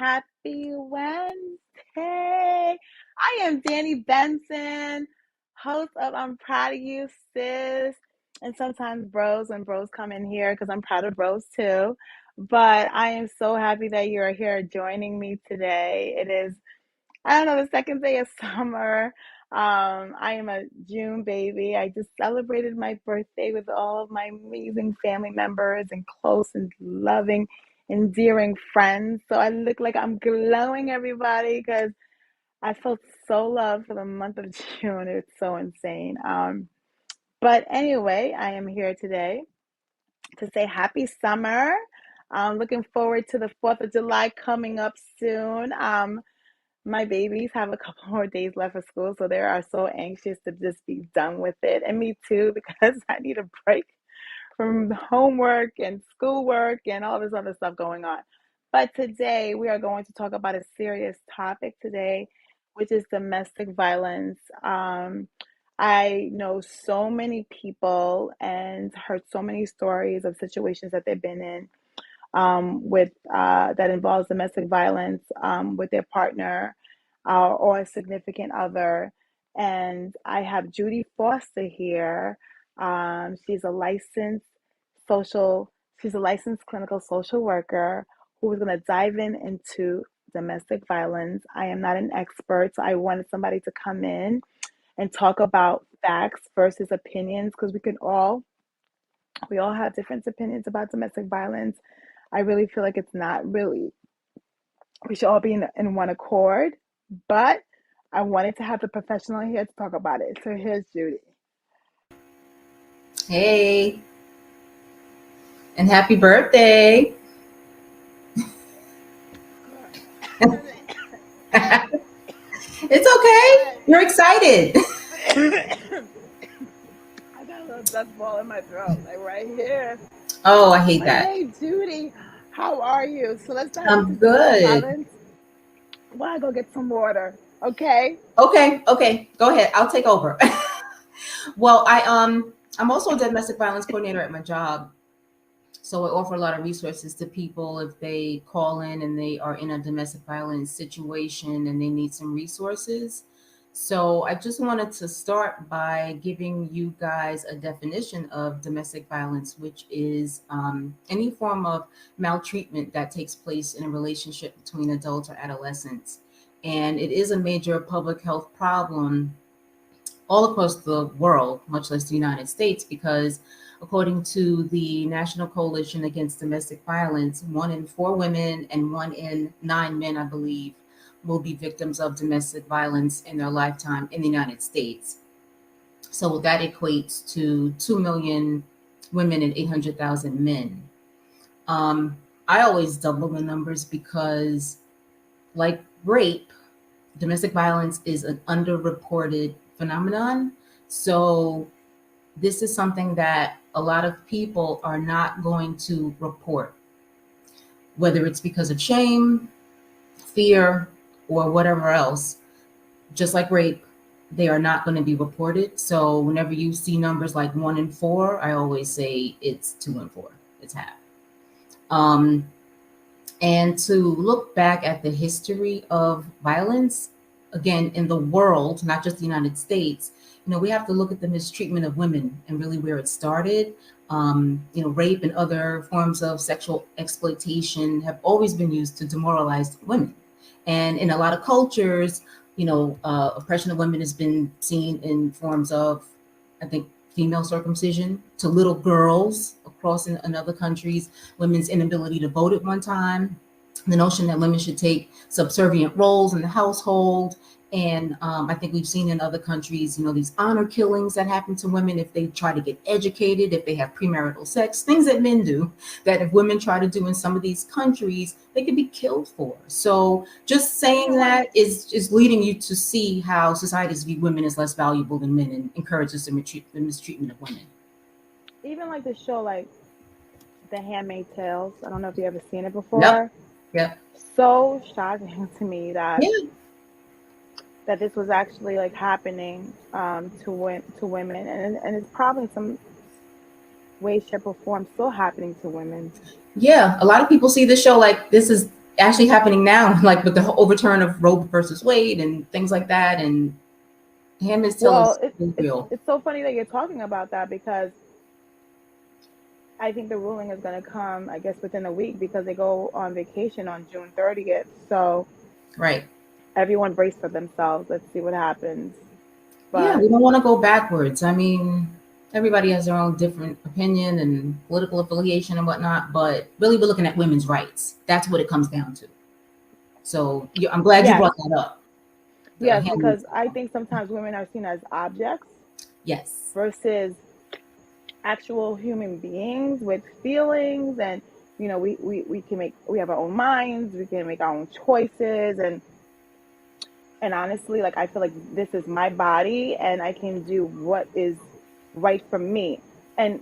Happy Wednesday. I am Danni Benson, host of I'm Proud of You, Sis. And sometimes bros, when bros come in here, because I'm proud of bros too. But I am so happy that you're here joining me today. It is, I don't know, the second day of summer. I am a June baby. I just celebrated my birthday with all of my amazing family members and close and loving, endearing friends. So I look like I'm glowing, everybody, because I felt so loved for the month of June. It's so insane. But anyway, I am here today to say happy summer. I'm looking forward to the 4th of July coming up soon. My babies have a couple more days left of school, so they are so anxious to just be done with it. And me too, because I need a break from homework and schoolwork and all this other stuff going on. But today we are going to talk about a serious topic today, which is domestic violence. I know so many people and heard so many stories of situations that they've been in with that involves domestic violence with their partner or a significant other. And I have Judy Foster here. She's a social, she's a licensed clinical social worker who is going to dive into domestic violence. I am not an expert, so I wanted somebody to come in and talk about facts versus opinions because we all have different opinions about domestic violence. I really feel like it's not really, we should all be in one accord, but I wanted to have the professional here to talk about it. So here's Judy. Hey, and happy birthday. It's okay. You're excited. I got a little dust ball in my throat, like right here. Oh, I hate But that. hey, Judy, how are you? So let's dive into I'm domestic good. violence. Well, I go get some water, okay? Okay. Go ahead. I'll take over. Well, I'm also a domestic violence coordinator at my job. So I offer a lot of resources to people if they call in and they are in a domestic violence situation and they need some resources. So I just wanted to start by giving you guys a definition of domestic violence, which is any form of maltreatment that takes place in a relationship between adults or adolescents. And it is a major public health problem all across the world, much less the United States, because according to the National Coalition Against Domestic Violence, 1 in 4 women and 1 in 9 men, I believe, will be victims of domestic violence in their lifetime in the United States. So that equates to 2 million women and 800,000 men. I always double the numbers because, like rape, domestic violence is an underreported phenomenon. So this is something that a lot of people are not going to report, whether it's because of shame, fear, or whatever else. Just like rape, they are not going to be reported. So whenever you see numbers like 1 in 4, I always say it's 2 in 4. It's half. And to look back at the history of violence, again, in the world, not just the United States, we have to look at the mistreatment of women and really where it started. Rape and other forms of sexual exploitation have always been used to demoralize women. And in a lot of cultures, oppression of women has been seen in forms of, I think, female circumcision to little girls across in other countries, women's inability to vote at one time, the notion that women should take subservient roles in the household. And I think we've seen in other countries, these honor killings that happen to women if they try to get educated, if they have premarital sex, things that men do, that if women try to do in some of these countries, they could be killed for. So just saying that is leading you to see how societies view women as less valuable than men and encourages the mistreatment of women. Even like the show, like The Handmaid's Tales. I don't know if you ever seen it before. Yep. So shocking to me that Yeah. that this was actually like happening to women, and it's probably some way, shape, or form still happening to women. Yeah, a lot of people see the show like this is actually happening now, like with the overturn of Roe versus Wade and things like that. And Handmaid's Tale Well, is real. it's so funny that you're talking about that because I think the ruling is going to come, I guess, within a week because they go on vacation on June 30th. So Right. everyone brace for themselves. Let's see what happens. Yeah, But we don't want to go backwards. I mean, everybody has their own different opinion and political affiliation and whatnot, but really we're looking at women's rights. That's what it comes down to. So I'm glad you yes, brought that up. The yes, Handmaid's because I Tale. think sometimes women are seen as objects Yes. versus actual human beings with feelings and we can make we have our own minds, we can make our own choices and honestly like I feel like this is my body and I can do what is right for me. And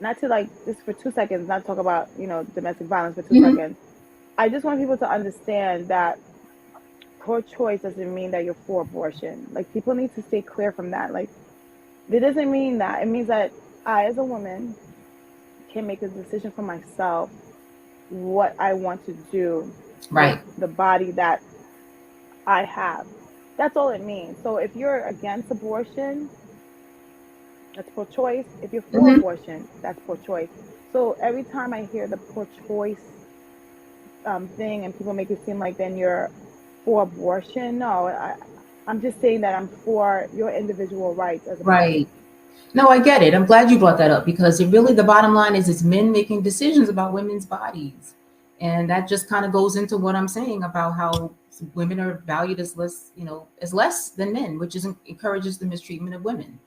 not to like just for 2 seconds, not talk about, domestic violence for two Hmm. seconds. I just want people to understand that pro-choice doesn't mean that you're for abortion. Like people need to stay clear from that. Like it doesn't mean that. It means that I as a woman can make a decision for myself what I want to do with Right. the body that I have. That's all it means. So if you're against abortion, that's pro choice. If you're for Hmm. abortion, that's pro choice. So every time I hear the pro choice thing and people make it seem like then you're for abortion, no, I'm just saying that I'm for your individual rights as a Right. body. No, I get it. I'm glad you brought that up because it really, the bottom line is it's men making decisions about women's bodies. And that just kind of goes into what I'm saying about how women are valued as less, as less than men, which is encourages the mistreatment of women.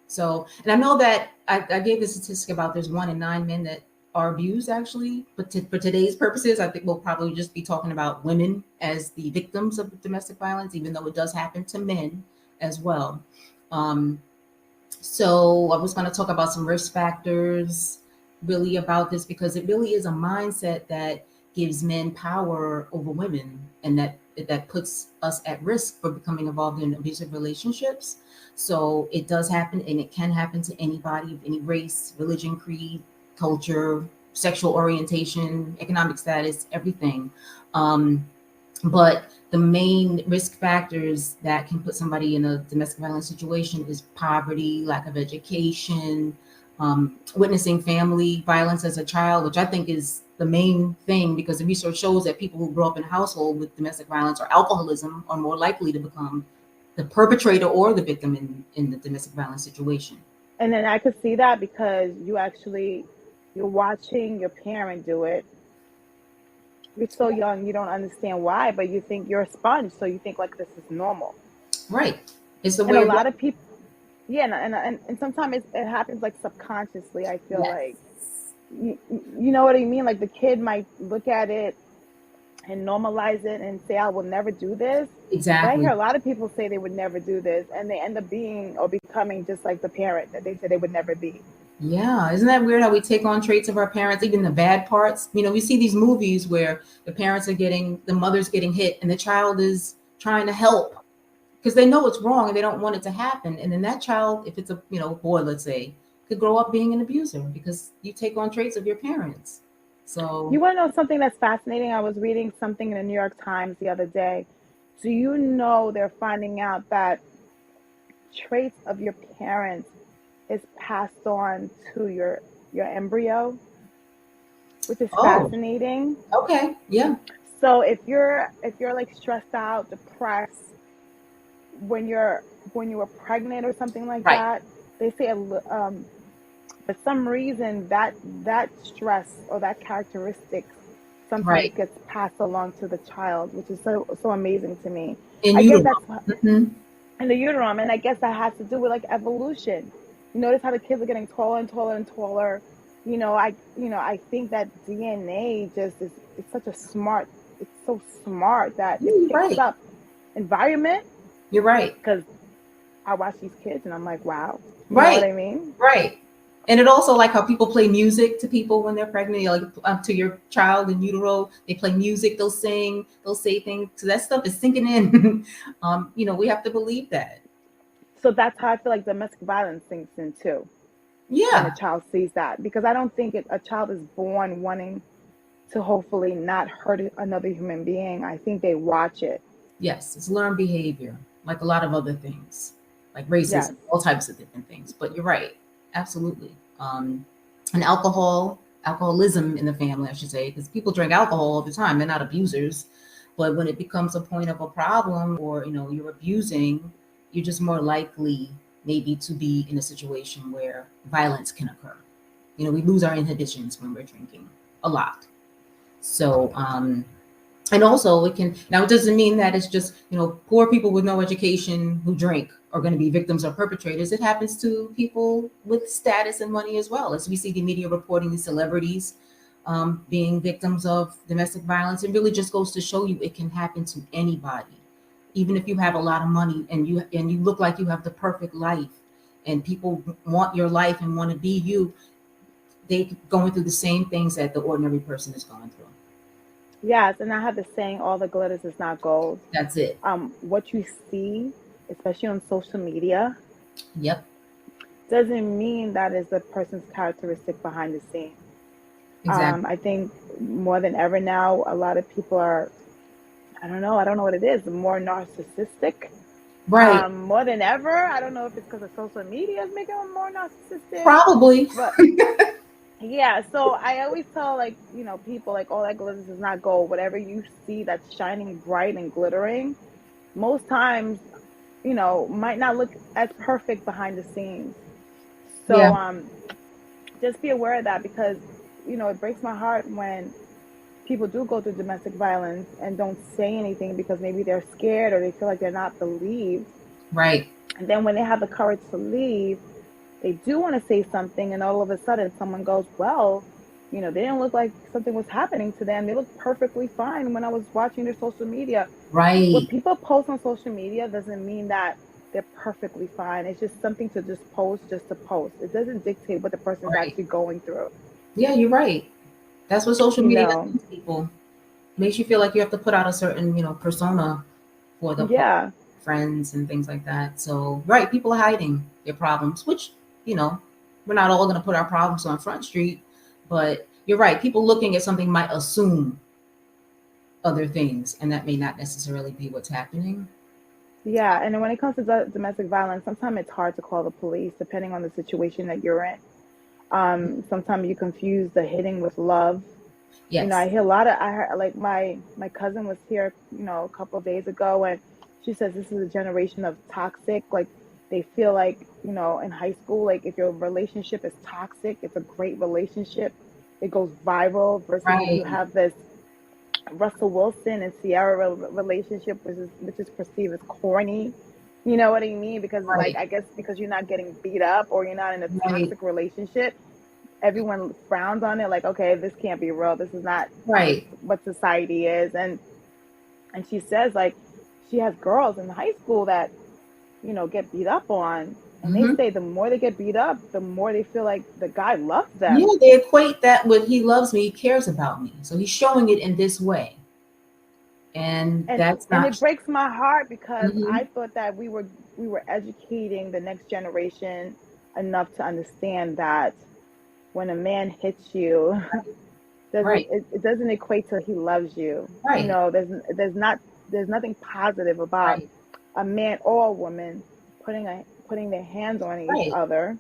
So, and I know that I gave the statistic about there's 1 in 9 men that are abused actually, but for today's purposes, I think we'll probably just be talking about women as the victims of domestic violence, even though it does happen to men as well. Um, so I was going to talk about some risk factors really about this because it really is a mindset that gives men power over women and that puts us at risk for becoming involved in abusive relationships. So it does happen and it can happen to anybody of any race, religion, creed, culture, sexual orientation, economic status, everything. Um, but the main risk factors that can put somebody in a domestic violence situation is poverty, lack of education, witnessing family violence as a child, which I think is the main thing because the research shows that people who grow up in a household with domestic violence or alcoholism are more likely to become the perpetrator or the victim in the domestic violence situation. And then I could see that because you're watching your parent do it. You're so young, you don't understand why, but you think you're a sponge, so you think like this is normal. Right. It's the And way a of life. lot of people, yeah, and sometimes it happens like subconsciously. I feel Yes. like you know what I mean. Like the kid might look at it and normalize it and say, "I will never do this." But I hear Exactly. a lot of people say they would never do this, and they end up being or becoming just like the parent that they said they would never be. Yeah, isn't that weird how we take on traits of our parents, even the bad parts? We see these movies where the mother's getting hit, and the child is trying to help because they know it's wrong and they don't want it to happen. And then that child, if it's a boy, let's say, could grow up being an abuser because you take on traits of your parents. So, You want to know something that's fascinating? I was reading something in the New York Times the other day. Do you know they're finding out that traits of your parents is passed on to your embryo, which is oh, fascinating. okay, yeah, So if you're like stressed out, depressed when you were pregnant or something like right, that, they say for some reason that stress or that characteristics sometimes right, gets passed along to the child, which is so amazing to me. in I guess utero. that's Hmm. in the uterine, and I guess that has to do with like evolution. You notice how the kids are getting taller and taller and taller. I think that DNA just is it's such a smart it's so smart that Yeah, it you're picks right. up environment You're right. because I watch these kids and I'm like, wow, you know what Right. I mean? Right. And it also like how people play music to people when they're pregnant, like to your child in utero, they play music, they'll sing, they'll say things. So that stuff is sinking in. We have to believe that. So that's how I feel like domestic violence sinks in too when a Yeah. child sees that because I don't think a child is born wanting to hopefully not hurt another human being. I think they watch it. Yes, it's learned behavior, like a lot of other things, like racism, Yes. all types of different things. But you're right, absolutely. And alcoholism in the family, I should say, because people drink alcohol all the time. They're not abusers, but when it becomes a point of a problem, or you're abusing, you're just more likely maybe to be in a situation where violence can occur. We lose our inhibitions when we're drinking a lot. So, and also it can, now it doesn't mean that it's just poor people with no education who drink are going to be victims or perpetrators. It happens to people with status and money as well, as we see the media reporting these celebrities being victims of domestic violence. It really just goes to show you it can happen to anybody, even if you have a lot of money and you look like you have the perfect life, and people want your life and want to be you. They going through the same things that the ordinary person is going through. Yes, and I have the saying, all the glitters is not gold. That's it. What you see, especially on social media, Yep. doesn't mean that is the person's characteristic behind the scenes. Exactly. I think more than ever now, a lot of people are, I don't know what it is, more narcissistic. Right. More than ever. I don't know if it's because of social media is making them more narcissistic, Probably. but yeah. So I always tell people like all that glitters is not gold. Whatever you see that's shining bright and glittering, most times might not look as perfect behind the scenes. Yeah. So just be aware of that, because it breaks my heart when people do go through domestic violence and don't say anything because maybe they're scared or they feel like they're not believed. Right. And then when they have the courage to leave, they do want to say something, and all of a sudden someone goes, well, they didn't look like something was happening to them. They look perfectly fine when I was watching their social media. What Right. people post on social media doesn't mean that they're perfectly fine. It's just something to just to post. It doesn't dictate what the person's Right. actually going through. Yeah, you're right. That's what social You media does know, to people. Makes you feel like you have to put out a certain, persona for the yeah. friends and things like that. So, right, people are hiding their problems, which, you know, we're not all going to put our problems on Front Street, but you're right. People looking at something might assume other things, and that may not necessarily be what's happening. Yeah, and then when it comes to domestic violence, sometimes it's hard to call the police depending on the situation that you're in. Sometimes you confuse the hitting with love. Yes. I hear a lot of, I heard, like my cousin was here, a couple of days ago, and she says this is a generation of toxic. Like they feel like, in high school, like if your relationship is toxic, it's a great relationship, it goes viral, versus if you Right. have this Russell Wilson and Ciara relationship, which is perceived as corny. You know what I mean? Because like Right. I guess because you're not getting beat up or you're not in a Right. toxic relationship, everyone frowns on it. Like, okay, this can't be real. This is not Right. what society is. And she says like she has girls in high school that get beat up on, and they Hmm. say the more they get beat up, the more they feel like the guy loves Yeah, them. they equate that with he loves me, he cares about me. So he's showing it in this way. And and that's and not it breaks my heart because hmm I thought that we were educating the next generation enough to understand that when a man hits you, doesn't right. it doesn't equate to he loves you. Right. There's nothing positive about Right. a man or a woman putting their hands on each Right. other.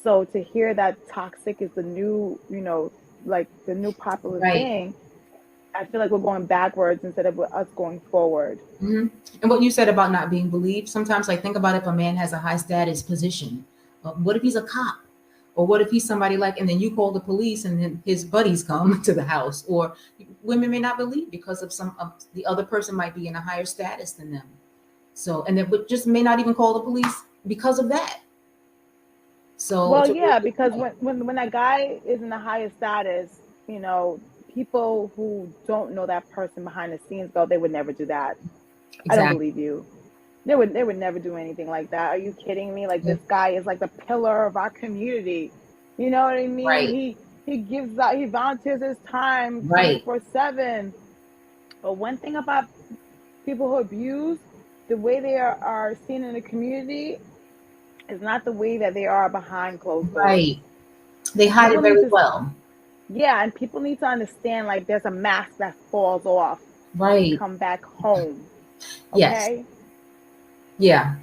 So to hear that toxic is the new, like the new popular Right. thing, I feel like we're going backwards instead of us going forward. Hmm. And what you said about not being believed, sometimes like think about if a man has a high status position. What if he's a cop? Or what if he's somebody like, and then you call the police and then his buddies come to the house? Or women may not believe because of some of the other person might be in a higher status than them. So, and then but just may not even call the police because of that. So Well, it's a really yeah, good because point. when that guy is in the highest status, people who don't know that person behind the scenes go, they would never do that. I don't Exactly. believe you. They would never do anything like that. Are you kidding me? Like this guy is like the pillar of our community. You know what I mean? Right. He volunteers his time Right. 24/7. But one thing about people who abuse, the way they are seen in the community is not the way that they are behind closed doors. Right. They hide it People need very to well. Yeah, and people need to understand like there's a mask that falls off when you Right. come back home. Yes. Okay? Yeah.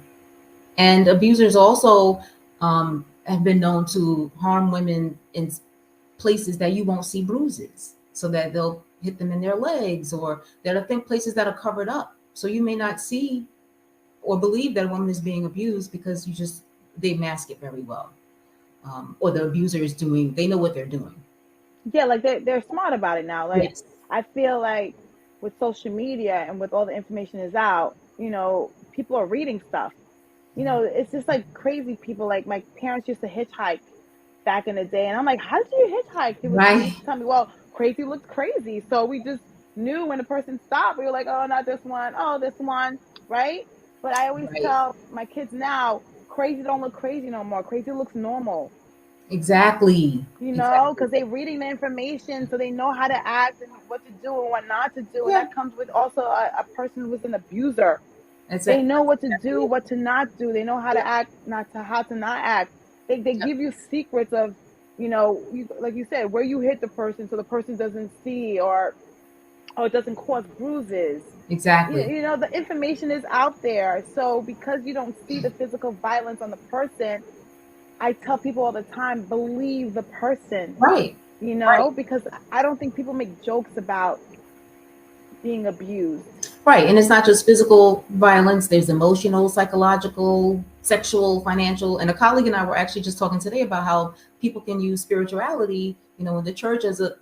And abusers also have been known to harm women in places that you won't see bruises, so that they'll hit them in their legs, or there are think places that are covered up, so you may not see or believe that a woman is being abused because they mask it very well, or the abuser is doing they know what they're doing. Yeah, like they're smart about it now. Like Yes. I feel like with social media and with all the information is out, people are reading stuff. It's just like crazy people. Like my parents used to hitchhike back in the day, and I'm like, how did you hitchhike? They Right. used to tell me, well, crazy looks crazy, so we just knew when the person stopped. We were like, oh, not this one. Oh, this one, right? But I always Right. tell my kids now, crazy don't look crazy no more. Crazy looks normal. Exactly. Exactly. Because they're reading the information so they know how to act and what to do and what not to do. And Yeah. that comes with also a person who was an abuser. That's They it. know what to do, Exactly. what to not do. They know how to Yep. act, not to how to not act. They Yep. give you secrets of, like you said, where you hit the person so the person doesn't see, or it doesn't cause bruises. Exactly. The information is out there. So because you don't see the physical violence on the person, I tell people all the time, believe the person, Right. Right. because I don't think people make jokes about being abused. Right. And it's not just physical violence, there's emotional, psychological, sexual, financial. And a colleague and I were actually just talking today about how people can use spirituality, in the church as a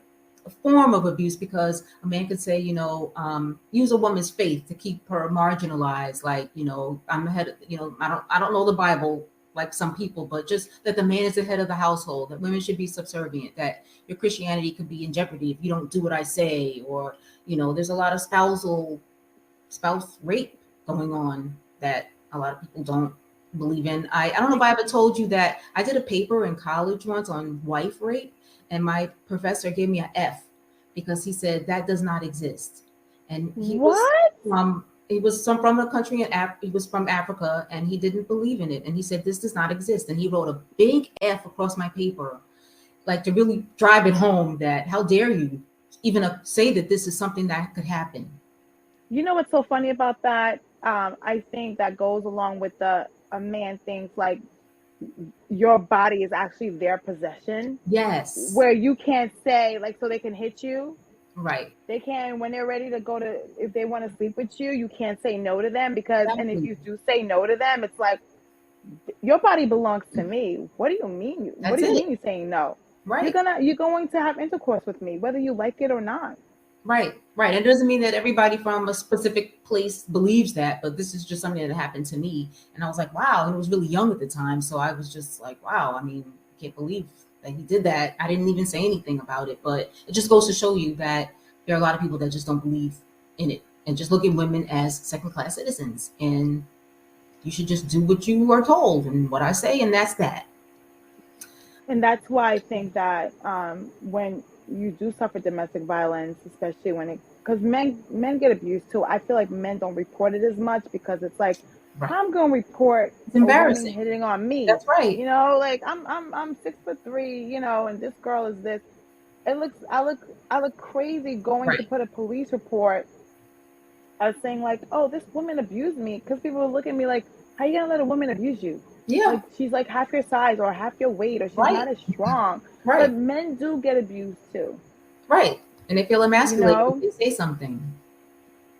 form of abuse, because a man could say, use a woman's faith to keep her marginalized. Like, I'm ahead, I don't know the Bible like some people, but just that the man is the head of the household, that women should be subservient, that your Christianity could be in jeopardy if you don't do what I say, or, there's a lot of spouse rape going on that a lot of people don't believe in. I don't know if I ever told you that I did a paper in college once on wife rape, and my professor gave me an F because he said that does not exist. And What? he was from a country he was from Africa, and he didn't believe in it. And he said this does not exist. And he wrote a big F across my paper, like to really drive it home that how dare you even say that this is something that could happen. You know what's so funny about that? I think that goes along with the a man thinks like your body is actually their possession, Yes. where you can't say like so they can hit you. Right. They can when they're ready to go to if they want to sleep with you, you can't say no to them because and if Exactly. you do say no to them, it's like your body belongs to me. What do you mean? What That's do you it. mean you're saying no? Right. You're going to have intercourse with me, whether you like it or not. Right. Right. It doesn't mean that everybody from a specific place believes that, but this is just something that happened to me. And I was like, wow. And I was really young at the time. So I was just like, wow. I mean, I can't believe that he did that. I didn't even say anything about it, but it just goes to show you that there are a lot of people that just don't believe in it and just look at women as second class citizens. And you should just do what you are told and what I say. And that's that. And that's why I think that when you do suffer domestic violence, especially when it because men get abused too. I feel like men don't report it as much because it's like Right. how I'm going to report It's a woman embarrassing. hitting on me. That's right. Like I'm 6'3", and this girl is this. It looks I look crazy going to Right. put a police report as saying like, oh, this woman abused me because people will look at me like, how you gonna let a woman abuse you? Yeah. Like she's like half your size or half your weight or she's Right. not as strong. But Right. men do get abused too, Right. And they feel you emasculated if know? they say something.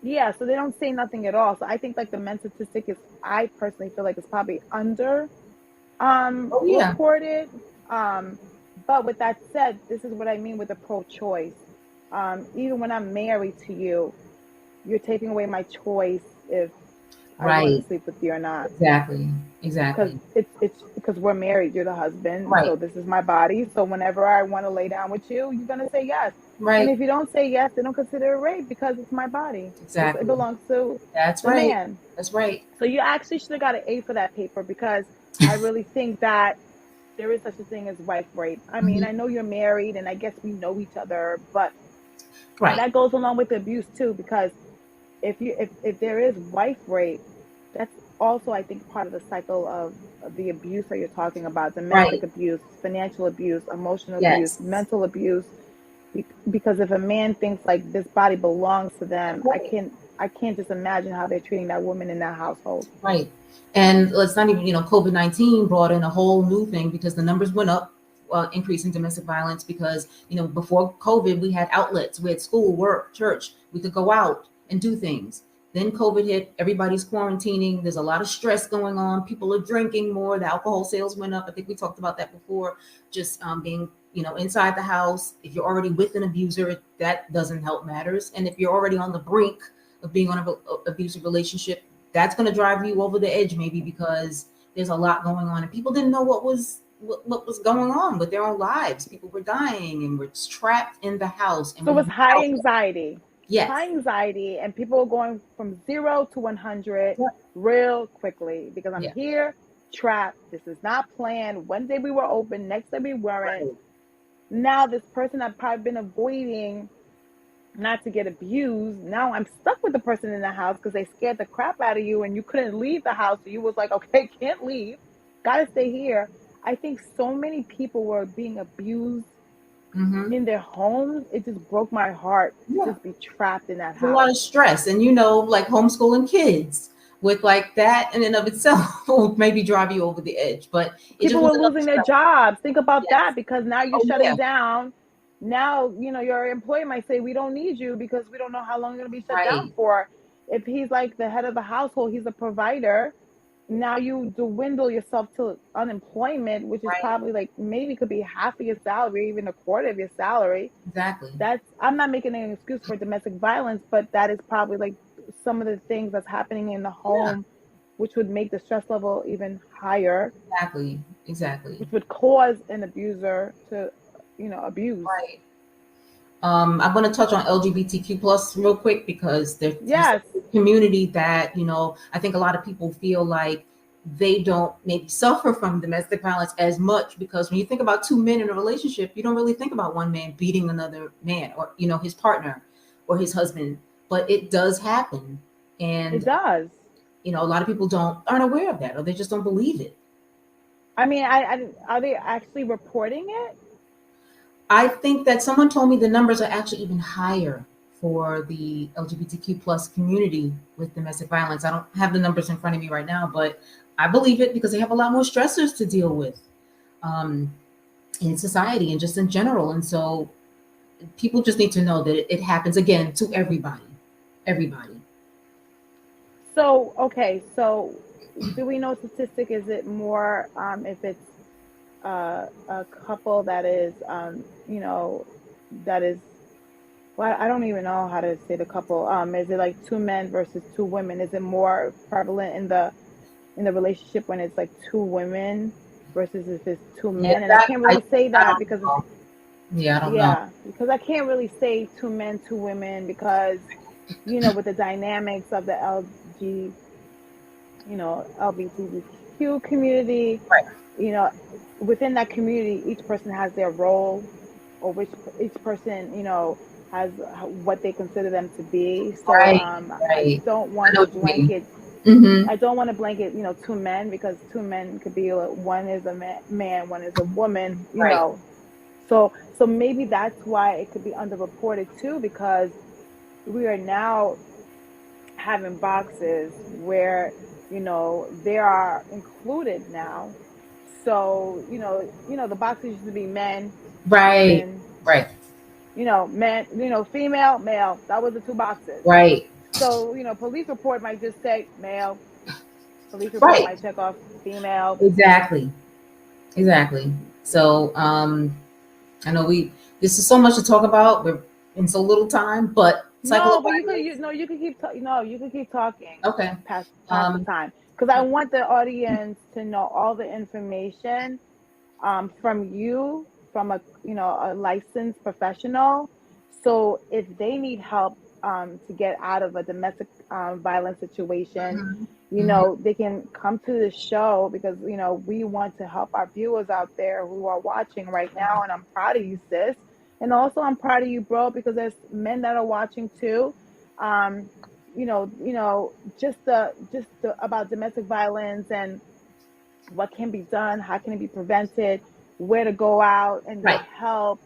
Yeah, so they don't say nothing at all. So I think like the men statistic is I personally feel like it's probably under Oh yeah. reported. Um but with that said, this is what I mean with the pro choice. Even when I'm married to you, you're taking away my choice if I want to Right. sleep with you or not. Exactly. Because Exactly. it's because we're married. You're the husband, Right. so this is my body. So whenever I want to lay down with you, you're gonna say yes. And Right. if you don't say yes, they don't consider it rape because it's my body. It Exactly. belongs to That's the right. man. That's right. So you actually should have got an A for that paper because I really think that there is such a thing as wife rape. I mean, Mhm. I know you're married, and I guess we know each other, but Right. that goes along with the abuse too because if there is wife rape, that's also I think part of the cycle of the abuse that you're talking about, Right. domestic abuse, financial abuse, emotional abuse, Yes. mental abuse. Because if a man thinks like this body belongs to them, I can't just imagine how they're treating that woman in that household. Right. And let's not even, COVID-19 brought in a whole new thing because the numbers went up, increasing domestic violence because, before COVID, we had outlets, we had school, work, church, we could go out and do things. Then COVID hit, everybody's quarantining. There's a lot of stress going on. People are drinking more. The alcohol sales went up. I think we talked about that before. Just being, inside the house. If you're already with an abuser, that doesn't help matters. And if you're already on the brink of being on an abusive relationship, that's going to drive you over the edge, maybe because there's a lot going on and people didn't know what was going on with their own lives. People were dying and were trapped in the house, and So we it's knew high how. anxiety, Yes. and people are going from 0 to 100 Yeah. real quickly because I'm Yeah. here trapped. This is not planned. One day we were open, next day we weren't. Right. Now this person I've probably been avoiding not to get abused. Now I'm stuck with the person in the house because they scared the crap out of you and you couldn't leave the house. So you was like, okay, can't leave. Gotta stay here. I think so many people were being abused Mm-hmm. in their homes. It just broke my heart to Yeah. just be trapped in that It's a lot house. of stress, and like homeschooling kids with like that in and of itself will maybe drive you over the edge. But it just People was were another losing their stress. jobs. Think about that Yes. because now you're Oh yeah. shutting down. Now, your employer might say, we don't need you because we don't know how long you're going to be shut down Right. for. If he's like the head of the household, he's a provider. Now you dwindle yourself to unemployment, which is Right. probably like maybe could be half of your salary, even a quarter of your salary. Exactly. I'm not making an excuse for domestic violence, but that is probably like some of the things that's happening in the Yeah. home, which would make the stress level even higher, Exactly. Exactly. which would cause an abuser to, abuse. Right. I want to touch on LGBTQ plus real quick because there's Yes. a community that I think a lot of people feel like they don't maybe suffer from domestic violence as much because when you think about two men in a relationship, you don't really think about one man beating another man or his partner or his husband, but it does happen, It and does. a lot of people aren't aware of that or they just don't believe it. I mean, are they actually reporting it? I think that someone told me the numbers are actually even higher for the LGBTQ plus community with domestic violence. I don't have the numbers in front of me right now, but I believe it because they have a lot more stressors to deal with um, in society and just in general. And so people just need to know that it happens again to everybody. Everybody. So, okay, so do we know statistic? Is it more if it's a couple that is, that is, well, I don't even know how to say the couple. Is it like two men versus two women? Is it more prevalent in the relationship when it's like two women versus if it's two Yeah, men? And I that can't really say I that don't because it's, know. Yeah, I don't know. yeah, because I can't really say two men, two women because, with the dynamics of the LGBTQ community, Right, you know, within that community, each person has their role, or which each person, has what they consider them to be. So right, I right. don't I want know to what you mean. blanket. Mm-hmm. I don't want to blanket, two men because two men could be one is a man, one is a woman. Right. So maybe that's why it could be underreported too because we are now having boxes where they are included now. So the boxes used to be men, Right. women, Right. men, female, male. That was the two boxes. Right. So police report might just say male. Police report Right. might check off female. Exactly. Exactly. So I know this is so much to talk about. We're in so little time, but cycle No, of but violence. you could keep no, you could keep talking Okay. past the Um time because I want the audience to know all the information from you, from a licensed professional. So if they need help to get out of a domestic violence situation, mhm, mhm. they can come to the show because we want to help our viewers out there who are watching right now. And I'm proud of you, sis. And also I'm proud of you, bro, because there's men that are watching too. Um, just about domestic violence and what can be done, how can it be prevented, where to go out and get Right. help.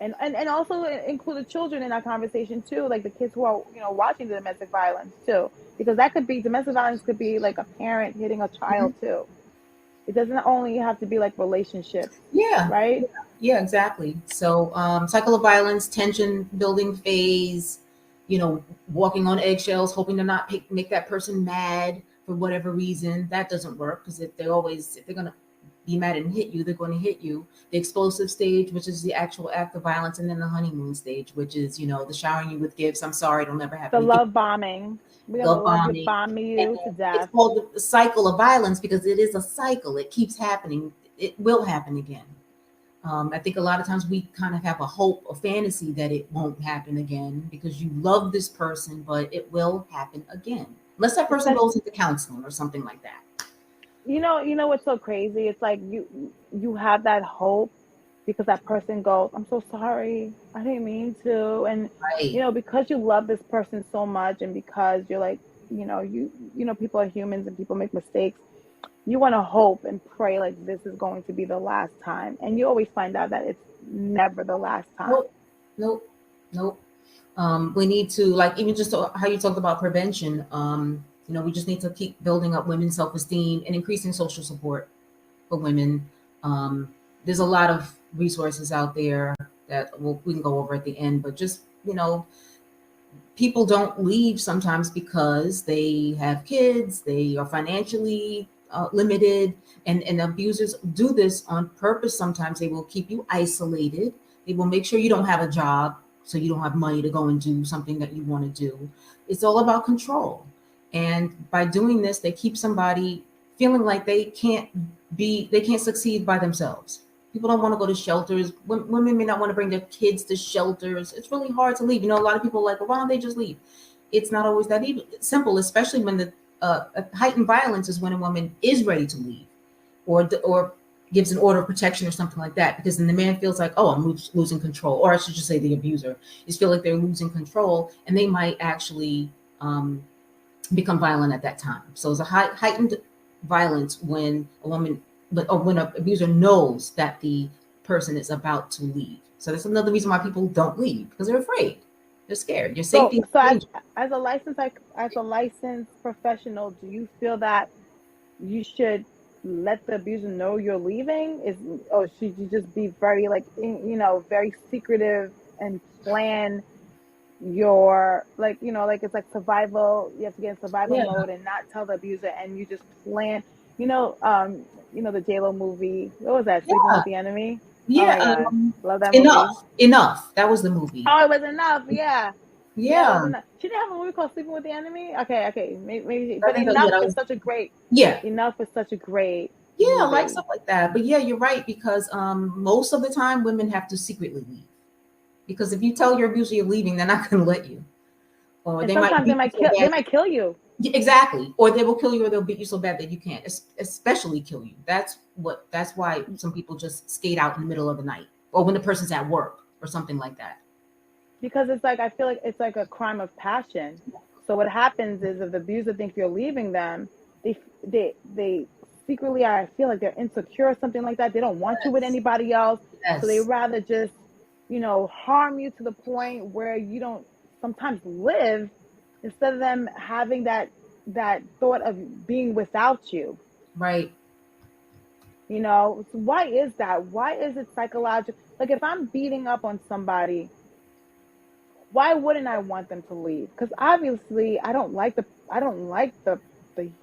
And also include the children in that conversation too, like the kids who are, watching the domestic violence too, because that could be domestic violence, could be like a parent hitting a child too. It doesn't only have to be like relationships, Yeah, right? yeah, exactly. So, cycle of violence, tension building phase, walking on eggshells, hoping to not make that person mad for whatever reason. That doesn't work because if they're going to be mad and hit you, they're going to hit you. The explosive stage, which is the actual act of violence, and then the honeymoon stage, which is, the showering you with gifts. I'm sorry, it'll never happen The again. love bombing. We're gonna Love love you, bombing. bomb And you to it's death. called the cycle of violence because it is a cycle. It keeps happening. It will happen again. I think a lot of times we kind of have a hope, a fantasy that it won't happen again because you love this person, but it will happen again. Unless that person Especially, goes into counseling or something like that. you know what's so crazy? It's like you have that hope because that person goes, "I'm so sorry, I didn't mean to," and Right. because you love this person so much, and because you're like, people are humans and people make mistakes. You want to hope and pray like this is going to be the last time, and you always find out that it's never the last time. Nope. Nope. Nope. We need to, like, even just how you talked about prevention. We just need to keep building up women's self-esteem and increasing social support for women. Um, there's a lot of resources out there that we can go over at the end, but just, people don't leave sometimes because they have kids, they are financially limited, and abusers do this on purpose. Sometimes they will keep you isolated. They will make sure you don't have a job so you don't have money to go and do something that you want to do. It's all about control. And by doing this, they keep somebody feeling like they can't succeed by themselves. People don't want to go to shelters. Women may not want to bring their kids to shelters. It's really hard to leave. A lot of people are like, well, why don't they just leave? It's not always that even simple, especially when the heightened violence is when a woman is ready to leave, or gives an order of protection or something like that. Because then the man feels like, oh, I'm losing control, or I should just say the abuser is feel like they're losing control, and they might actually become violent at that time. So it's a heightened violence when a woman, or when an abuser knows that the person is about to leave. So that's another reason why people don't leave, because they're afraid. They're scared. Your So, safety is so in as danger. as a licensed as a licensed professional, do you feel that you should let the abuser know you're leaving? Or should you just be very like very secretive and plan your like it's like survival. You have to get in survival Yeah, mode and not tell the abuser, and you just plan. The JLo movie. What was that? Sleeping yeah, with the Enemy. Oh yeah. my god, love that movie. Enough. That was the movie. Oh, it was enough. Yeah. Yeah, it was Yeah, enough. She didn't have a movie called Sleeping with the Enemy. Okay, maybe, I but think that, yeah, Enough that is was, such a great. yeah. Enough is such a great Yeah, I like movie. stuff like that. But yeah, you're right, because most of the time women have to secretly leave. Because if you tell your abuser you're leaving, they're not going to let you, or And they might sometimes they beat you might so kill. They bad. might kill you. Yeah, exactly, or they will kill you, or they'll beat you so bad that you can't, especially kill you. That's why some people just skate out in the middle of the night, or when the person's at work or something like that. Because it's like I feel like it's like a crime of passion. So what happens is if the abuser thinks you're leaving them, they secretly, I feel like they're insecure or something like that. They don't want you with Yes, anybody else, so they yes, rather just harm you to the point where you don't sometimes live, instead of them having that thought of being without you. right. So why is that? Why is it psychological? Like if I'm beating up on somebody, why wouldn't I want them to leave? Because obviously I don't like the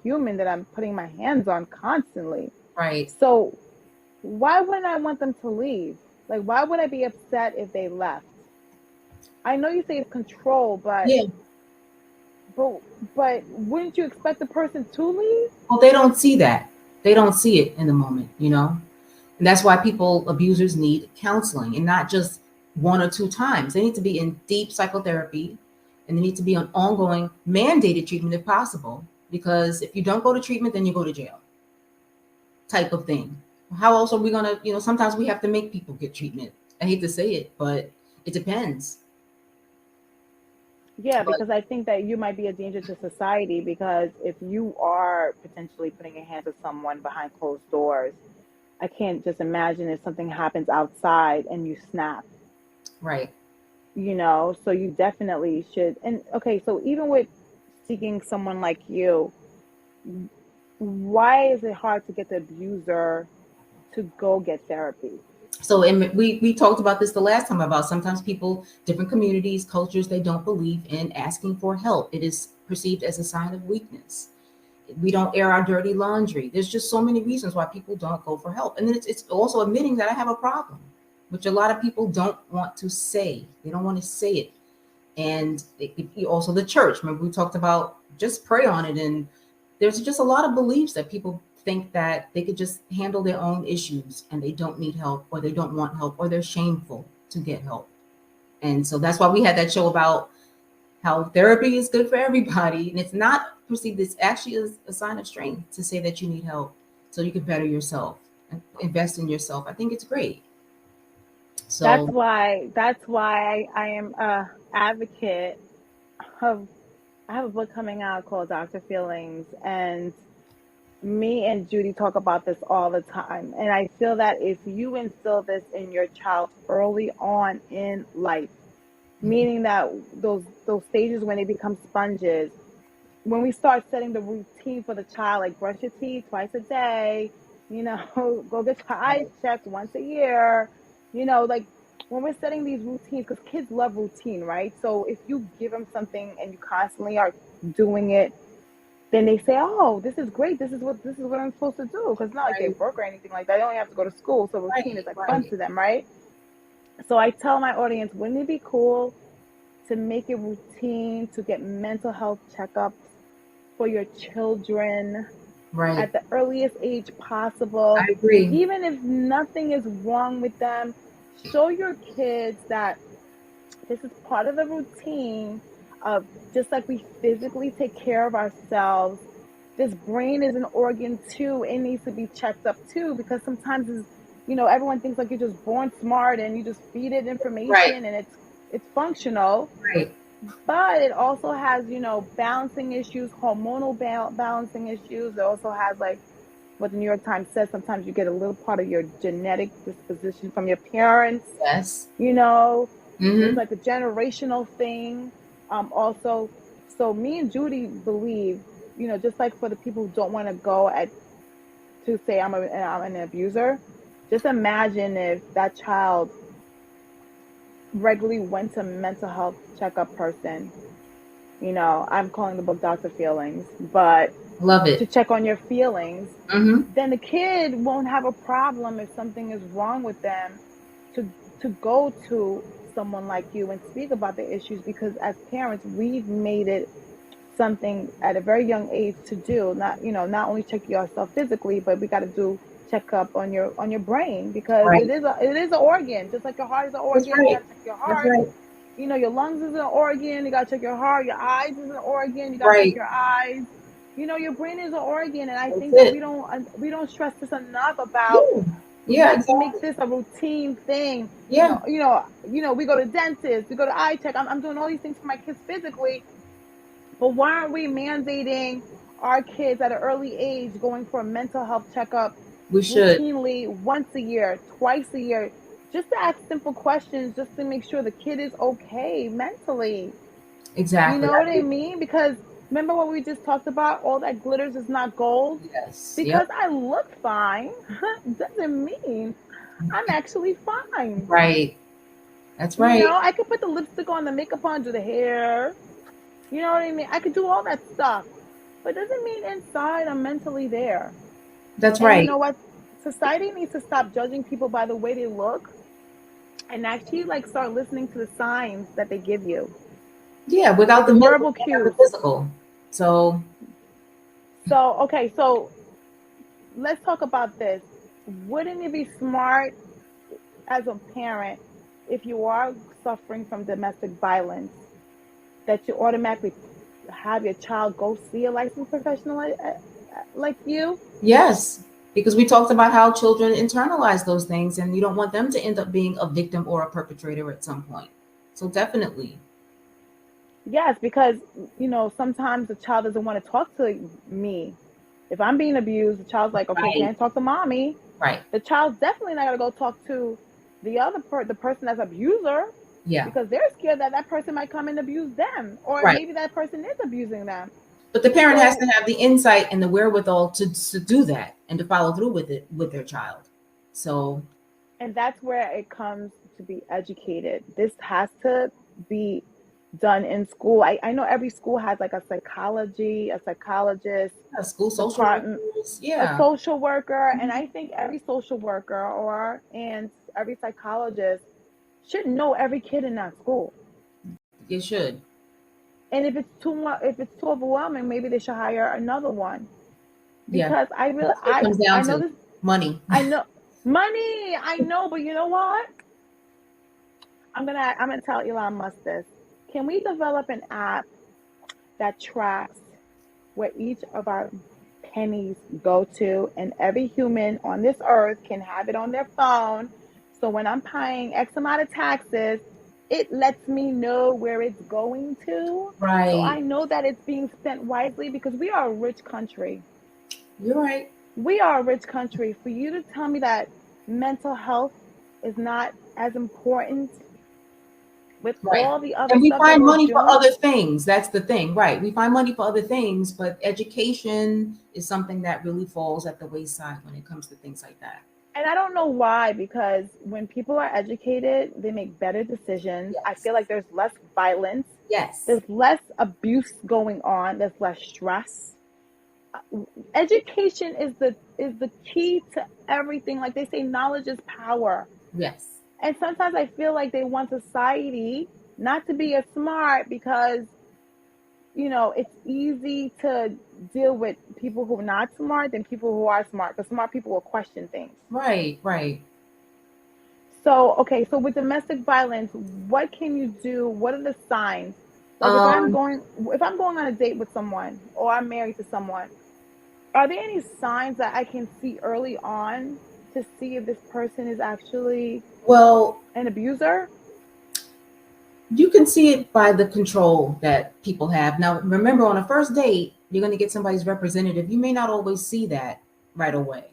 human that I'm putting my hands on constantly. Right. So why wouldn't I want them to leave? Like why would I be upset if they left? I know you say it's control, but Yeah. but but wouldn't you expect the person to leave? Well, they don't see that. They don't see it in the moment. And that's why abusers need counseling, and not just one or two times. They need to be in deep psychotherapy, and they need to be on ongoing mandated treatment if possible. Because if you don't go to treatment, then you go to jail, type of thing. How else are we going to, sometimes we have to make people get treatment. I hate to say it, but it depends. Yeah, But because I think that you might be a danger to society, because if you are potentially putting your hands on someone behind closed doors, I can't just imagine if something happens outside and you snap. Right. So you definitely should. And okay, so even with seeking someone like you, why is it hard to get the abuser to go get therapy? So we talked about this the last time about sometimes people, different communities, cultures, they don't believe in asking for help. It is perceived as a sign of weakness. We don't air our dirty laundry. There's just so many reasons why people don't go for help. And then it's also admitting that I have a problem, which a lot of people don't want to say. They don't want to say it. And also the church. Remember, we talked about just pray on it. And there's just a lot of beliefs that people think that they could just handle their own issues and they don't need help, or they don't want help, or they're shameful to get help. And so that's why we had that show about how therapy is good for everybody. And it's not perceived, it's actually a sign of strength to say that you need help so you can better yourself and invest in yourself. I think it's great. That's So, why I am a advocate of I have a book coming out called Dr. Feelings, and me and Judy talk about this all the time. And I feel that if you instill this in your child early on in life, meaning that those stages when they become sponges, when we start setting the routine for the child, like brush your teeth twice a day, go get your eyes checked once a year, like when we're setting these routines, because kids love routine, right? So if you give them something and you constantly are doing it, then they say, "Oh, this is great. This is what I'm supposed to do." Because it's not like they right, work or anything like that. They only have to go to school, so routine is right, like fun right, to them, right? So I tell my audience, wouldn't it be cool to make it routine to get mental health checkups for your children right. at the earliest age I possible? agree. Even if nothing is wrong with them, show your kids that this is part of the routine of, just like we physically take care of ourselves, this brain is an organ too. It needs to be checked up too, because sometimes everyone thinks like you're just born smart and you just feed it Right, information and it's functional, right, but it also has balancing issues, hormonal balancing issues. It also has, like what the New York Times says, sometimes you get a little part of your genetic disposition from your parents. yes. you know it's Mm-hmm. like a generational thing. Also, so me and Judy believe, just like for the people who don't want to go at to say I'm an abuser, just imagine if that child regularly went to a mental health checkup person. I'm calling the book Dr. Feelings, but Love it. to check on your feelings, Mm-hmm. then the kid won't have a problem if something is wrong with them to go to someone like you and speak about the issues, because as parents we've made it something at a very young age to do, not only check yourself physically, but we got to do checkup on your brain, because Right. it is an organ, just like your heart is an That's organ. You got right. to check your That's heart. right. Your lungs is an organ. You got to check your heart. Your eyes is an organ. You got to check Right. your eyes. Your brain is an organ. And I That's think that it. we don't stress this enough about, Yeah. Yeah, let's make exactly. this a routine thing. Yeah. We go to dentists, we go to eye check. I'm doing all these things for my kids physically, but why aren't we mandating our kids at an early age going for a mental health checkup We should. routinely, once a year, twice a year, just to ask simple questions, just to make sure the kid is okay mentally? You Exactly. know what I I agree. mean? Because remember what we just talked about? All that glitters is not gold. Yes. Because Yep. I look fine doesn't mean I'm actually fine. Right. That's right. I could put the lipstick on, the makeup on, do the hair. You know what I mean? I could do all that stuff, but it doesn't mean inside I'm mentally there. That's And you right. know what? Society needs to stop judging people by the way they look and actually like start listening to the signs that they give you, Yeah, like without the the mental, verbal you have the cues. physical. So, So, okay, so let's talk about this. Wouldn't it be smart as a parent, if you are suffering from domestic violence, that you automatically have your child go see a licensed professional like you? yes, because we talked about how children internalize those things and you don't want them to end up being a victim or a perpetrator at some point. So, definitely. Yes, because sometimes the child doesn't want to talk to me. If I'm being abused, the child's like, okay, Right. can't talk to mommy. Right. The child's definitely not gonna go talk to the person that's abuser. Yeah. because they're scared that that person might come and abuse them, or Right. maybe that person is abusing them. But the parent has to So, have the insight and the wherewithal to do that and to follow through with it with their child. So, and that's where it comes to be educated. This has to be done in school. I know every school has like a psychology, a psychologist, yeah, school social department, workers, a yeah, social worker, and I think every social worker or and every psychologist should know every kid in that school. you should. And if it's too much, if it's too overwhelming, maybe they should hire another one. Yeah, Because that's what it comes I down know to. this, Money. I know money, I know, but you know what? I'm gonna tell Elon Musk this. Can we develop an app that tracks where each of our pennies go to, and every human on this earth can have it on their phone? So when I'm paying X amount of taxes, it lets me know where it's going to. So Right. I know that it's being spent wisely because we are a rich country. You're right. We are a rich country. For you to tell me that mental health is not as important with Right. all the other And we stuff that find we're money for doing. other things. That's the thing, right? We find money for other things, but education is something that really falls at the wayside when it comes to things like that. And I don't know why, because when people are educated, they make better decisions. I Yes. feel like there's less violence, Yes. there's less abuse going on, there's less stress. Education is the key to everything. Like they say, knowledge is power. Yes. And sometimes I feel like they want society not to be as smart because it's easy to deal with people who are not smart than people who are smart, because smart people will question things. Right. Right. So, okay, so with domestic violence, what can you do? What are the signs? Like Um, if I'm going on a date with someone or I'm married to someone, are there any signs that I can see early on to see if this person is actually well, an abuser? you can see it by the control that people have. Now, remember, on a first date, you're going to get somebody's representative. You may not always see that right away,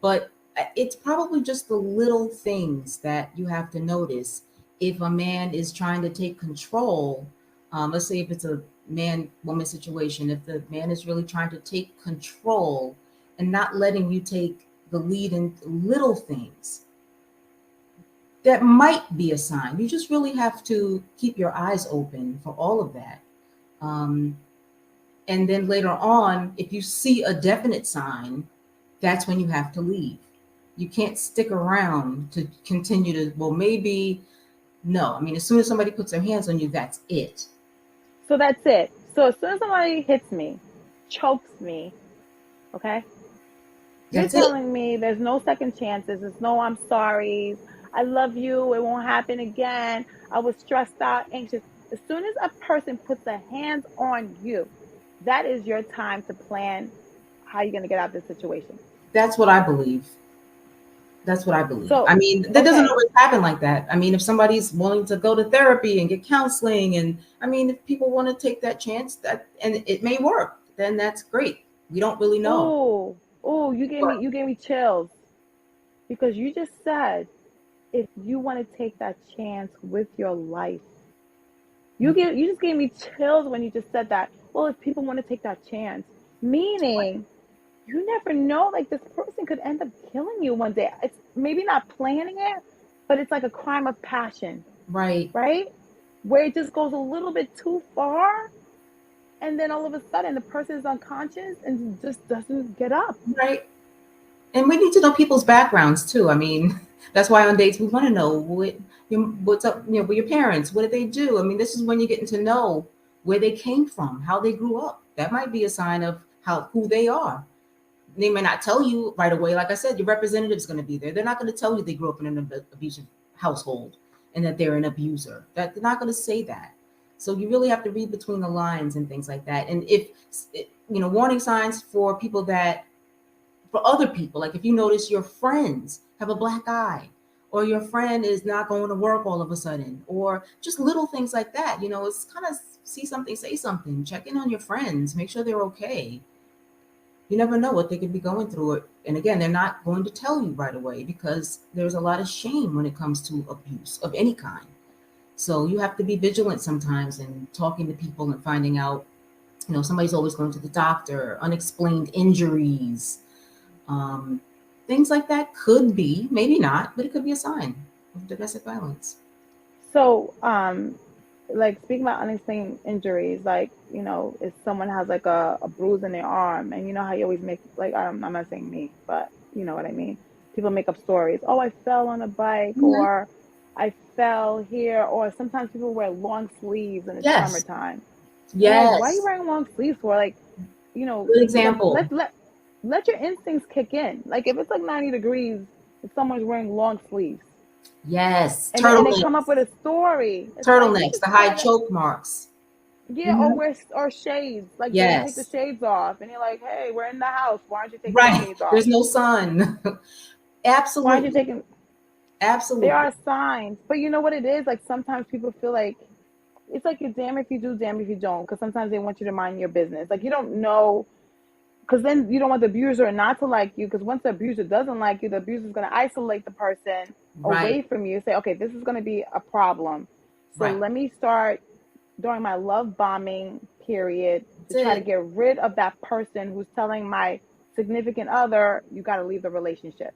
but it's probably just the little things that you have to notice. If a man is trying to take control, let's say if it's a man woman situation, if the man is really trying to take control and not letting you take the lead in little things, that might be a sign. You just really have to keep your eyes open for all of that. Um, and then later on, if you see a definite sign, that's when you have to leave. You can't stick around to continue to, well, maybe, no. I mean, as soon as somebody puts their hands on you, that's it. So that's it. So as soon as somebody hits me, chokes me, okay? You're That's it. telling me there's no second chances. There's no I'm sorry. I love you. It won't happen again. I was stressed out, anxious. As soon as a person puts their hands on you, that is your time to plan how you're going to get out of this situation. That's what I believe. That's what I believe. I So, mean, that doesn't okay. always happen like that. I mean, if somebody's willing to go to therapy and get counseling, and I mean, if people want to take that chance, that and it may work, then that's great. We don't really know. Oh, oh, But you gave me chills because you just said if you want to take that chance with your life. You just gave me chills when you just said that. Well, if people want to take that chance, meaning you never know. Like this person could end up killing you one day. It's maybe not planning it, but it's like a crime of passion, right, right? Where it just goes a little bit too far, and then all of a sudden the person is unconscious and just doesn't get up. right. And we need to know people's backgrounds too. I mean, that's why on dates we want to know what's up, with your parents. What did they do? I mean, this is when you're getting to know where they came from, how they grew up. That might be a sign of how who they are. They may not tell you right away. Like I said, your representative is going to be there. They're not going to tell you they grew up in an abusive household and that they're an abuser. That they're not going to say that. So you really have to read between the lines and things like that. And if warning signs for people that for other people, like if you notice your friends have a black eye, or your friend is not going to work all of a sudden, or just little things like that. It's kind of see something, say something, check in on your friends, make sure they're okay. You never know what they could be going through. And again, they're not going to tell you right away because there's a lot of shame when it comes to abuse of any kind. So you have to be vigilant sometimes and talking to people and finding out, somebody's always going to the doctor, unexplained injuries, um, things like that could be, maybe not, but it could be a sign of domestic violence. So, like speaking about unexplained injuries, like, if someone has like a bruise in their arm, and you know how you always make, like, I'm not saying me, but you know what I mean. People make up stories. Oh, I fell on a bike, Mhm. or I fell here, or sometimes people wear long sleeves and it's Yes. summertime. And like, why are you Yes. wearing long sleeves for? Like, Good like example. let your instincts kick in. Like if it's like 90 degrees, if someone's wearing long sleeves, Yes. and they come up Turtlenecks. with a story, it's like you Turtlenecks, should the high try to. choke marks. Yeah, or Hmm. wear or shades. Like they take the Yes. shades off, and you're like, "Hey, we're in the house. Why aren't you taking the Right. shades off? There's no sun. Why aren't you Absolutely. taking?" There Absolutely. are signs, but you know what it is. Like sometimes people feel like it's like you're damn if you do, damn if you don't. Because sometimes they want you to mind your business. Like you don't know, because then you don't want the abuser not to like you. Because once the abuser doesn't like you, the abuser is going to isolate the person away Right. from you. Say, okay, this is going to be a problem. So Right. let me start during my love bombing period to That's try to it. get rid of that person who's telling my significant other, you got to leave the relationship.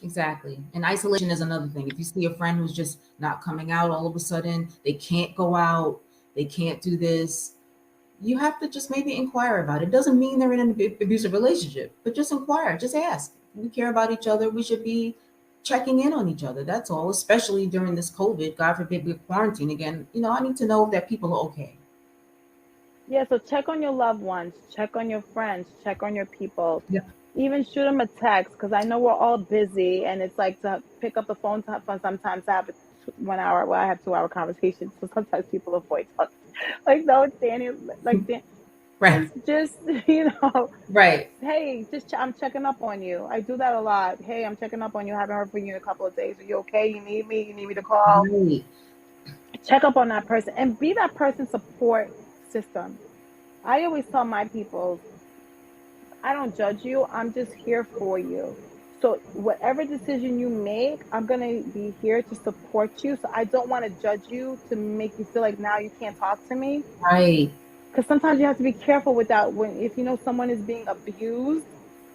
Exactly. And isolation is another thing. If you see a friend who's just not coming out all of a sudden, they can't go out, they can't do this, you have to just maybe inquire about it. Doesn't mean they're in an abusive relationship, but just inquire, just ask. We care about each other. We should be checking in on each other. That's all, especially during this COVID. God forbid we're quarantined again. I need to know that people are okay. Yeah, so check on your loved ones, check on your friends, check on your people. Yeah. Even shoot them a text because I know we're all busy and it's like to pick up the phone to have fun sometimes to have a 1 hour. Well, I have 2 hour conversations, so sometimes people avoid talking. Like, no, it's Danny. Like, Right. just you know, Right. hey, I'm checking up on you. I do that a lot. Hey, I'm checking up on you. I haven't heard from you in a couple of days. Are you okay? You need me? You need me to call? Right. Check up on that person and be that person's support system. I always tell my people, I don't judge you. I'm just here for you. So whatever decision you make, I'm going to be here to support you. So I don't want to judge you to make you feel like now you can't talk to me. Right. Because sometimes you have to be careful with that when if you know someone is being abused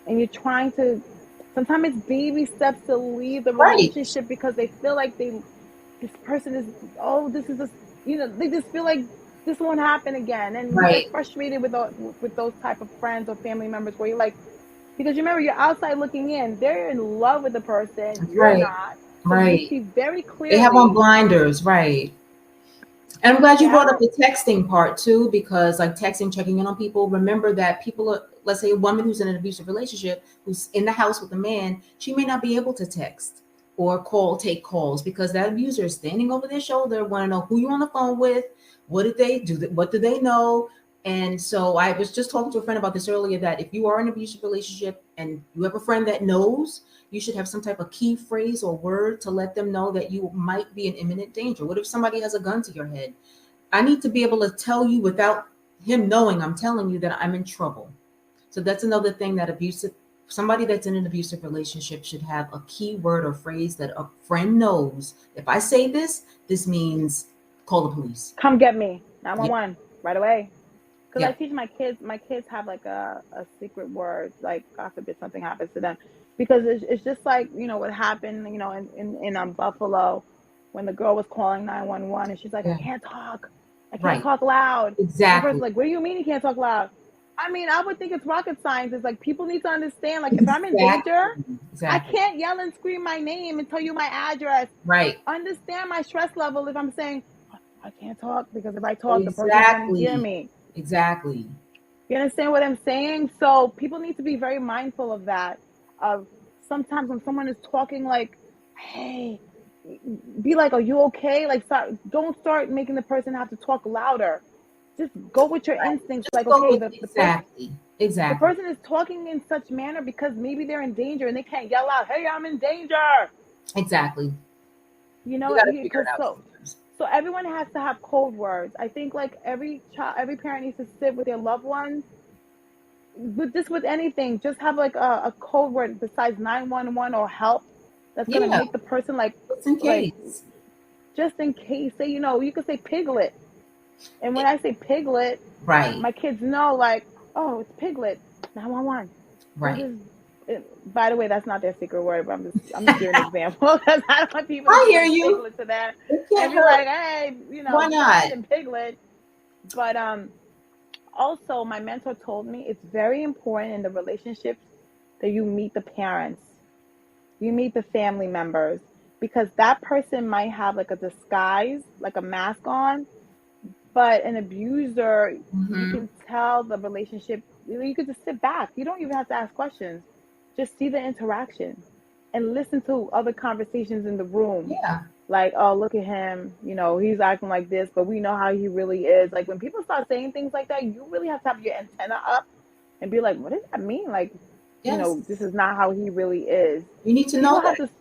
and you're trying to sometimes it's baby steps to leave the Right. relationship because they feel like this person is, oh, this is a, they just feel like this won't happen again, and you get Right. frustrated with those type of friends or family members where you're like, because you remember you're outside looking in, they're in love with the person, you're Right. not, so you Right. see very They have on clearly. blinders. Right. And I'm glad you Yeah, I brought up don't. the texting part too, because like texting, checking in on people. Remember that people are, let's say a woman who's in an abusive relationship, who's in the house with a man, she may not be able to text or take calls because that abuser is standing over their shoulder, want to know who you're on the phone with, what did they do, what do they know. And so I was just talking to a friend about this earlier that if you are in an abusive relationship and you have a friend that knows, you should have some type of key phrase or word to let them know that you might be in imminent danger. What if somebody has a gun to your head? I need to be able to tell you without him knowing I'm telling you that I'm in trouble. So that's another thing that somebody that's in an abusive relationship should have a key word or phrase that a friend knows. If I say this, this means call the police. Come get me, Yeah. 911 right away. Because I Yeah. teach my kids have like a secret word, like God forbid something happens to them, because it's just like what happened, in Buffalo, when the girl was calling 911 and she's like, Yeah. I can't Right. talk loud, and the person's Exactly. like, what do you mean you can't talk loud? I mean, I would think it's rocket science. It's like people need to understand, like if I'm in danger, Exactly. I Exactly. can't yell and scream my name and tell you my address. Right. Understand my stress level if I'm saying I can't talk, because if I talk, the person's gonna hear Exactly. me. Exactly. You understand what I'm saying? So people need to be very mindful of that. Of sometimes when someone is talking, like, hey, be like, are you okay? Like, don't start making the person have to talk louder. Just go with your Right. instincts. Just Like, go okay, with the person exactly. the Exactly. person is talking in such manner because maybe they're in danger and they can't yell out, hey, I'm in danger. Exactly. You You know, got to figure because it out sometimes. so everyone has to have code words. I think like every parent needs to sit with their loved ones with anything, just have like a code word besides 911 or help that's gonna Yeah. make the person like Just in like case. just in case. Say, you could say Piglet. And when I say Piglet, Right. my kids know, like, oh, it's Piglet. 911. Who's Right. this? By the way, that's not their secret word, but I'm just giving an example because I don't want people to I be hear like you. Piglet to them It and can't be like, hurt. hey, Why not? Captain Piglet. But also, my mentor told me it's very important in the relationships that you meet the parents, you meet the family members, because that person might have like a disguise, like a mask on, but an abuser, you Hmm. can tell the relationship, you could just sit back. You don't even have to ask questions. Just see the interaction and listen to other conversations in the room. Yeah. Like, oh, look at him, he's acting like this, but we know how he really is. Like when people start saying things like that, you really have to have your antenna up and be like, what does that mean? Like, Yes. this is not how he really is. You need to People know have that. to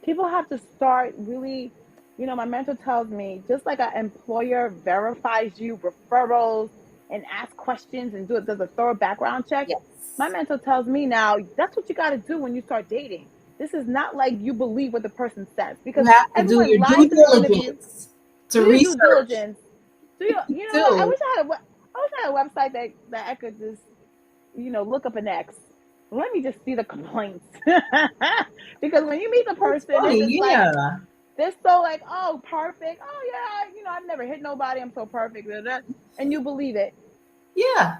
people have to start really, my mentor tells me, just like an employer verifies you referrals and asks questions and does a thorough background check. My Yes. mentor tells me now that's what you got to do when you start dating. This is not like you believe what the person says, You because have to do everyone your lies due in the interview. diligence Do to your due research. diligence. Do you You you know what, do. I wish I had a website that I could just look up an ex. Let me just see the complaints. Because when you meet the That's person, they're funny. just like, Yeah. they're so like, oh, perfect. Oh yeah, I've never hit nobody. I'm so perfect. And you believe it. Yeah.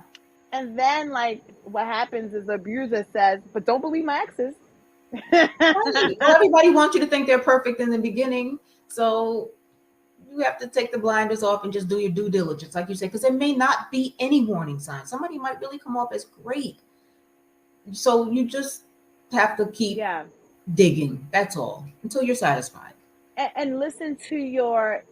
And then like what happens is the abuser says, but don't believe my exes. Right. Well, everybody wants you to think they're perfect in the beginning. So you have to take the blinders off and just do your due diligence, like you said, because there may not be any warning signs. Somebody might really come off as great. So you just have to keep Yeah. digging. That's all until you're satisfied. And listen to your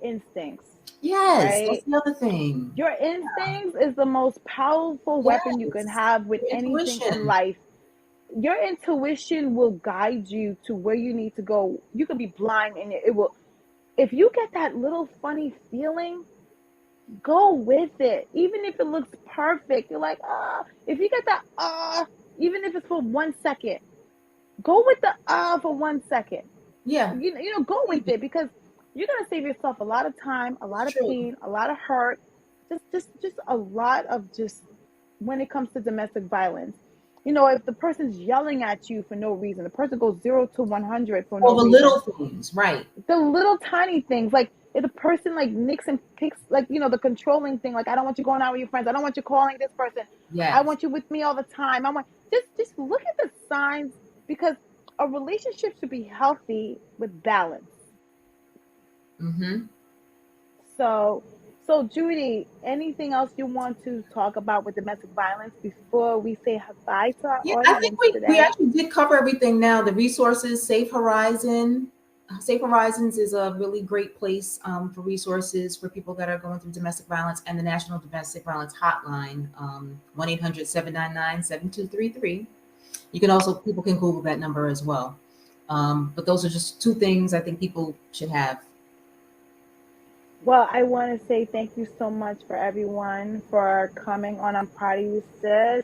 instincts, Yes, that's right? the other thing. Your instincts is the most powerful weapon you can Yes, have with your anything in intuition. life. Your intuition will guide you to where you need to go. You could be blind and it will, if you get that little funny feeling, go with it. Even if it looks perfect, you're like, if you get that, even if it's for 1 second, go with the for 1 second. Yeah, Go with believe it. it, because you're gonna save yourself a lot of time, a lot It's of true. pain, a lot of hurt, just a lot of just when it comes to domestic violence. If the person's yelling at you for no reason, the person goes 0 to 100 for no All the reason. little things, right? The little tiny things, like if the person like nicks and picks, like the controlling thing, like I don't want you going out with your friends, I don't want you calling this person, I Yes. want you with me all the time, I want, just look at the signs, because a relationship should be healthy with balance. Mm-hmm. So Judy, anything else you want to talk about with domestic violence before we say goodbye to our Yeah, I think audience we today? actually did cover everything now. The resources, Safe Horizon. Safe Horizons is a really great place for resources for people that are going through domestic violence, and the National Domestic Violence Hotline, 1-800-799-7233. You can also, people can Google that number as well. But those are just two things I think people should have. Well, I want to say thank you so much for everyone for coming on. I'm proud of you, sis.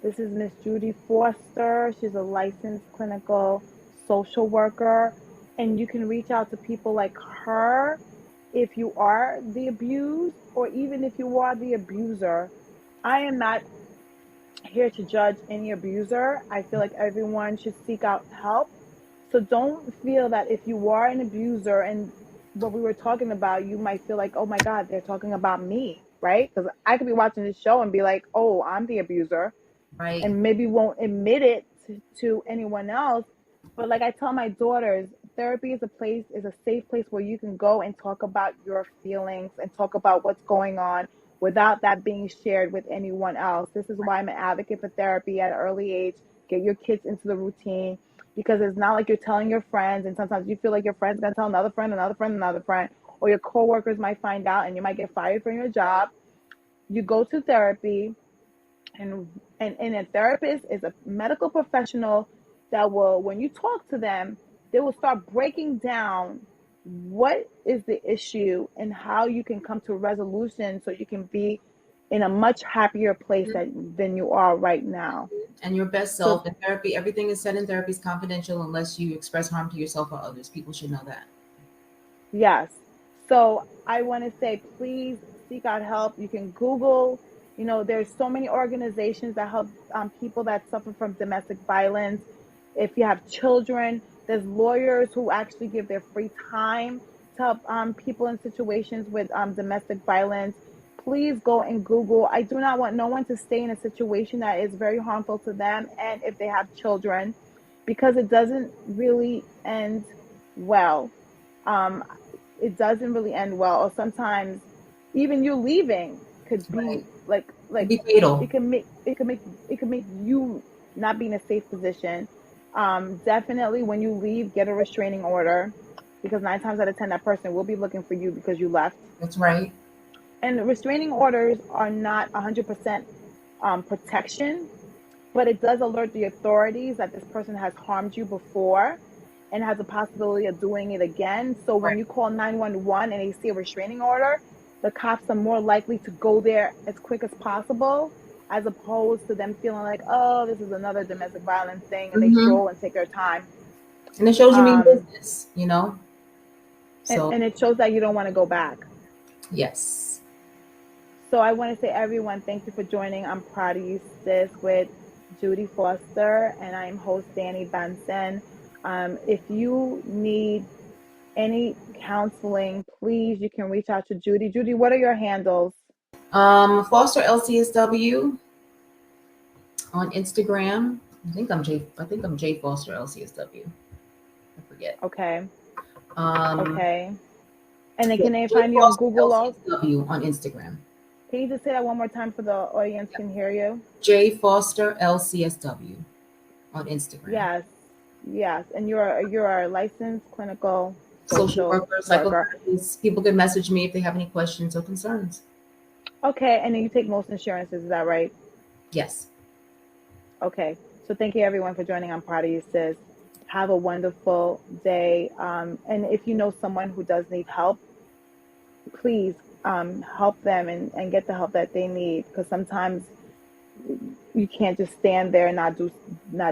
This is Miss Judy Foster. She's a licensed clinical social worker, and you can reach out to people like her if you are the abused, or even if you are the abuser. I am not here to judge any abuser. I feel like everyone should seek out help. So don't feel that if you are an abuser and what we were talking about, you might feel like, oh my God, they're talking about me, right? Because I could be watching this show and be like, oh, I'm the abuser, Right. and maybe won't admit it to anyone else. But like I tell my daughters, therapy is a safe place where you can go and talk about your feelings and talk about what's going on without that being shared with anyone else. This is why I'm an advocate for therapy at an early age. Get your kids into the routine, because it's not like you're telling your friends, and sometimes you feel like your friend's gonna tell another friend, another friend, another friend, or your coworkers might find out and you might get fired from your job. You go to therapy, and a therapist is a medical professional that will, when you talk to them, they will start breaking down what is the issue and how you can come to a resolution so you can be in a much happier place than you are right now. And your best So self in therapy. Everything is said in therapy is confidential unless you express harm to yourself or others. People should know that. Yes. So I want to say, please seek out help. You can Google, there's so many organizations that help people that suffer from domestic violence. If you have children, there's lawyers who actually give their free time to help people in situations with domestic violence. Please go and Google. I do not want no one to stay in a situation that is very harmful to them and if they have children, because it doesn't really end well. Um, it doesn't really end well, or sometimes even you leaving could be Right. Could like be fatal. it could make you not be in a safe position. Definitely when you leave, get a restraining order, because 9 times out of 10 that person will be looking for you because you left. That's right. And restraining orders are not 100% protection, but it does alert the authorities that this person has harmed you before and has a possibility of doing it again. So when Right. you call 911 and they see a restraining order, the cops are more likely to go there as quick as possible, as opposed to them feeling like, oh, this is another domestic violence thing, and they Mm-hmm. stroll and take their time. And it shows you mean Um, business, you know? and, So, and it shows that you don't want to go back. yes. So I want to say, everyone, thank you for joining. I'm proud of you, sis, with Judy Foster, and I'm host Danni Benson. If you need any counseling, please, you can reach out to Judy. Judy, what are your handles? Foster LCSW on Instagram. I think I'm J Foster LCSW. I forget. Okay, Um, okay. And then yeah, can they J find you on Foster Google also? LCSW on Instagram. Can you just say that one more time for the audience Yep. can hear you? J Foster LCSW on Instagram. Yes, yes. And you're a licensed clinical Social social worker, worker. psychotherapist. People can message me if they have any questions or concerns. Okay, and then you take most insurances, is that right? Yes. Okay. So thank you everyone for joining. I'm proud of you, sis. Have a wonderful day. And if you know someone who does need help, please help them and get the help that they need, because sometimes you can't just stand there and not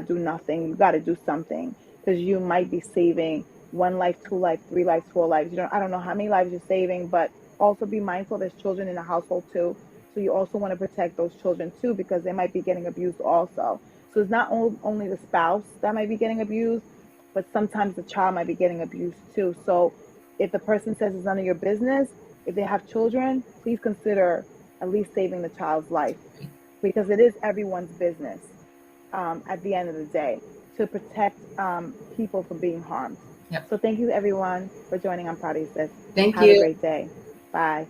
do nothing. You got to do something, because you might be saving one life, two life, three lives, four lives. I don't know how many lives you're saving, but also be mindful there's children in the household too. So you also want to protect those children too, because they might be getting abused also. So it's not only the spouse that might be getting abused, but sometimes the child might be getting abused too. So if the person says it's none of your business, if they have children, please consider at least saving the child's life, because it is everyone's business at the end of the day to protect people from being harmed. Yep. So thank you everyone for joining. I'm proud of you, sis. Thank Have a you. great day. Bye.